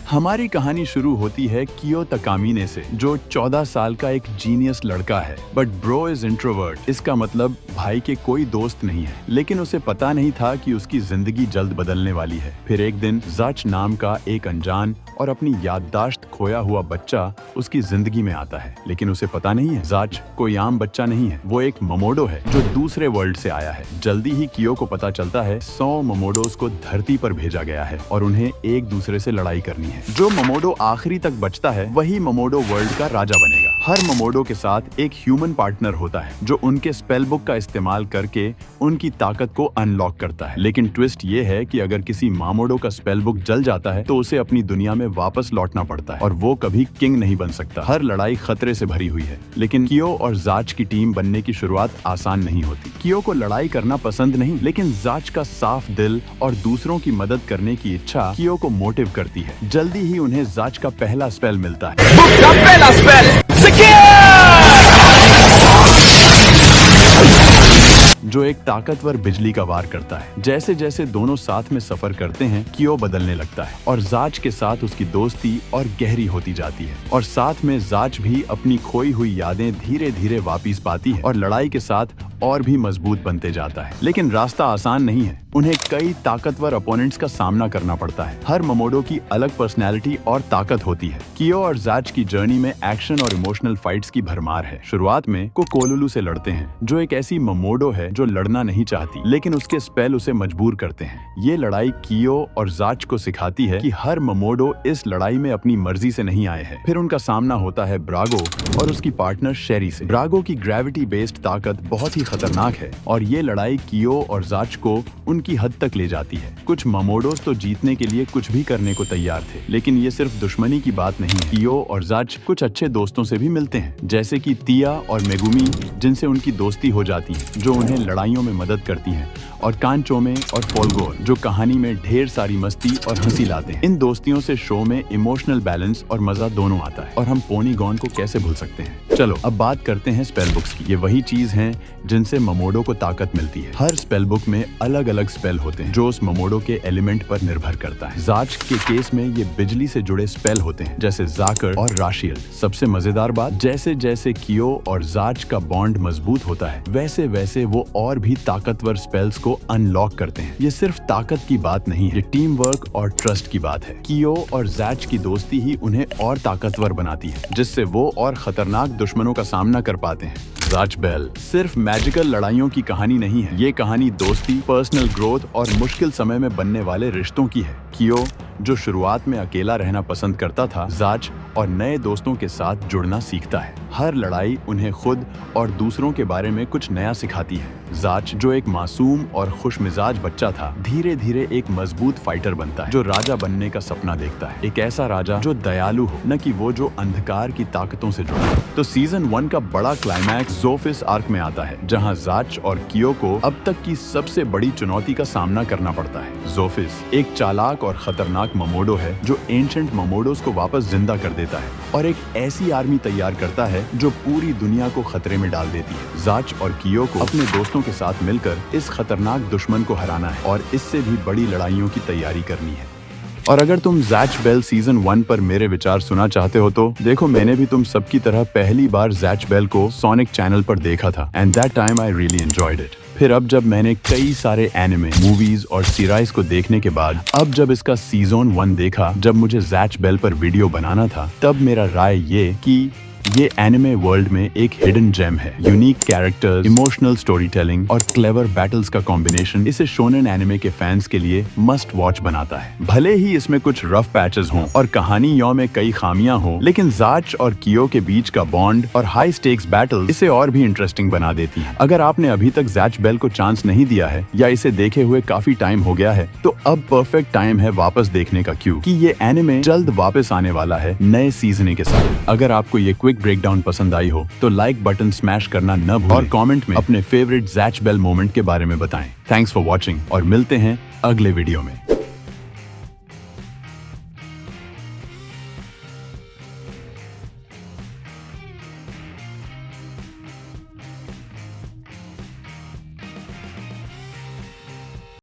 हमारी कहानी शुरू होती है कियो तकामिने से, जो 14 साल का एक जीनियस लड़का है। But bro is introvert. इसका मतलब भाई के कोई दोस्त नहीं है, लेकिन उसे पता नहीं था कि उसकी जिंदगी जल्द बदलने वाली है। फिर एक दिन ज़ाच नाम का एक अनजान और अपनी याददाश्त खोया हुआ बच्चा उसकी जिंदगी में आता है, लेकिन उसे पता नहीं है ज़ाच कोई आम बच्चा नहीं है, वो एक मोमोडो है जो दूसरे वर्ल्ड से आया है। जल्दी ही कियो को पता चलता है 100 मोमोडोस को धरती पर भेजा गया है और उन्हें एक दूसरे से लड़ाई करनी है। जो मोमोडो आखिरी तक बचता है वही मोमोडो वर्ल्ड का राजा बनेगा। हर मोमोडो के साथ एक ह्यूमन पार्टनर होता है जो उनके स्पेल बुक का इस्तेमाल करके उनकी ताकत को अनलॉक करता है। लेकिन ट्विस्ट ये है कि अगर किसी मोमोडो का स्पेल बुक जल जाता है तो उसे अपनी दुनिया में वापस लौटना पड़ता है और वो कभी किंग नहीं बन सकता। हर लड़ाई खतरे से भरी हुई है, लेकिन कियो और ज़ाच की टीम बनने की शुरुआत आसान नहीं होती। कियो को लड़ाई करना पसंद नहीं, लेकिन ज़ाच का साफ दिल और दूसरों की मदद करने की इच्छा कियो को मोटिव करती है। जल्दी ही उन्हें ज़ाच का पहला स्पेल मिलता है, जो एक ताकतवर बिजली का वार करता है। जैसे जैसे दोनों साथ में सफर करते हैं, कियो बदलने लगता है और ज़ाच के साथ उसकी दोस्ती और गहरी होती जाती है। और साथ में ज़ाच भी अपनी खोई हुई यादें धीरे धीरे वापस पाती है और लड़ाई के साथ और भी मजबूत बनते जाता है। लेकिन रास्ता आसान नहीं है, उन्हें कई ताकतवर अपोनेंट्स का सामना करना पड़ता है। हर मोमोडो की अलग पर्सनैलिटी और ताकत होती है। कियो और ज़ाच की जर्नी में एक्शन और इमोशनल फाइट्स की भरमार है। शुरुआत में कोलोलू से लड़ते हैं, जो एक ऐसी मोमोडो है जो लड़ना नहीं चाहती, लेकिन उसके स्पेल उसे मजबूर करते हैं। ये लड़ाई कियो और ज़ाच को सिखाती है कि हर मोमोडो इस लड़ाई में अपनी मर्जी से नहीं आए हैं। फिर उनका सामना होता है ब्रागो और उसकी पार्टनर शेरी से। ब्रागो की ग्रेविटी बेस्ड ताकत बहुत ही खतरनाक है और ये लड़ाई कियो और ज़ाच को उनकी हद तक ले जाती है। कुछ मोमोडोस तो जीतने के लिए कुछ भी करने को तैयार थे, लेकिन ये सिर्फ दुश्मनी की बात नहीं है। कियो और ज़ाच कुछ अच्छे दोस्तों से भी मिलते हैं, जैसे कि तिया और मेगुमी, जिनसे उनकी दोस्ती हो जाती है, जो उन्हें लड़ाइयों में मदद करती हैं, और कानचोमे और फोल्गोर, जो कहानी में ढेर सारी मस्ती और हंसी लाते हैं। इन दोस्तियों से शो में इमोशनल बैलेंस और मजा दोनों आता है, और हम पोनीगॉन को कैसे भूल सकते हैं। चलो अब बात करते हैं स्पेल बुक्स की। ये वही चीज हैं जिनसे मोमोडो को ताकत मिलती है। हर स्पेल बुक में अलग अलग स्पेल होते हैं जो उस मोमोडो के एलिमेंट पर निर्भर करता है। ज़ाच के केस में ये बिजली से जुड़े स्पेल होते हैं, जैसे जाकर और राशियल। सबसे मजेदार बात, जैसे जैसे कियो और ज़ाच का बॉन्ड मजबूत होता है, वैसे वैसे वो और भी ताकतवर स्पेल्स को अनलॉक करते हैं। ये सिर्फ ताकत की बात नहीं है, ये टीम वर्क और ट्रस्ट की बात है। कियो और ज़ाच की दोस्ती ही उन्हें और ताकतवर बनाती है, जिससे वो और खतरनाक दुश्मनों का सामना कर पाते हैं। ज़ाच बेल सिर्फ मैजिकल लड़ाइयों की कहानी नहीं है, ये कहानी दोस्ती, पर्सनल ग्रोथ और मुश्किल समय में बनने वाले रिश्तों की है। कियो, जो शुरुआत में अकेला रहना पसंद करता था, ज़ाच और नए दोस्तों के साथ जुड़ना सीखता है। हर लड़ाई उन्हें खुद और दूसरों के बारे में कुछ नया सिखाती है। ज़ाच, जो एक मासूम और खुशमिजाज बच्चा था, धीरे धीरे एक मजबूत फाइटर बनता है, जो राजा बनने का सपना देखता है। एक ऐसा राजा जो दयालु हो, न कि वो जो अंधकार की ताकतों से जुड़ा हो। तो सीजन 1 का बड़ा क्लाइमैक्स ज़ोफिस आर्क में आता है, जहां ज़ाच और कियो को अब तक की सबसे बड़ी चुनौती का सामना करना पड़ता है। ज़ोफिस एक चालाक और खतरनाक मोमोडो है जो एंशिएंट मोमोडोस को वापस जिंदा कर देता है और एक ऐसी आर्मी तैयार करता है जो पूरी दुनिया को खतरे में डाल देती है। ज़ाच और कियो को अपने दोस्तों के साथ मिलकर इस खतरनाक दुश्मन को हराना है और इससे भी बड़ी लड़ाइयों की तैयारी करनी है। और अगर तुम ज़ाच बेल सीजन 1 पर मेरे विचार सुना चाहते हो तो देखो, मैंने भी तुम सबकी तरह पहली बार ज़ाच बेल को सोनिक चैनल पर देखा था, and that time I really enjoyed it. फिर अब जब मैंने कई सारे एनिमे, मूवीज और सीरीज को देखने के बाद अब जब इसका सीजन 1 देखा, जब मुझे ज़ाच बेल पर वीडियो बनाना था, तब मेरा राय ये कि ये एनिमे वर्ल्ड में एक हिडन जेम है। Unique characters, emotional story telling और क्लेवर बैटल्स का कॉम्बिनेशन इसे शोनेन एनिमे के फैंस के लिए मस्ट वॉच बनाता है। भले ही इसमें कुछ रफ पैचेस हों और कहानियों में कई खामियां हों, लेकिन ज़ाच और कियो के बीच का बॉन्ड और हाई स्टेक्स बैटल इसे और भी इंटरेस्टिंग बना देती है। अगर आपने अभी तक ज़ाच बेल को चांस नहीं दिया है या इसे देखे हुए काफी टाइम हो गया है, तो अब परफेक्ट टाइम है वापस देखने का, क्योंकि ये एनिमे जल्द वापस आने वाला है नए सीजन के साथ। अगर आपको ये क्विक ब्रेकडाउन पसंद आई हो तो लाइक बटन स्मैश करना न भूलें और कमेंट में अपने फेवरेट ज़ाच बेल मोमेंट के बारे में बताएं। थैंक्स फॉर वॉचिंग और मिलते हैं अगले वीडियो में।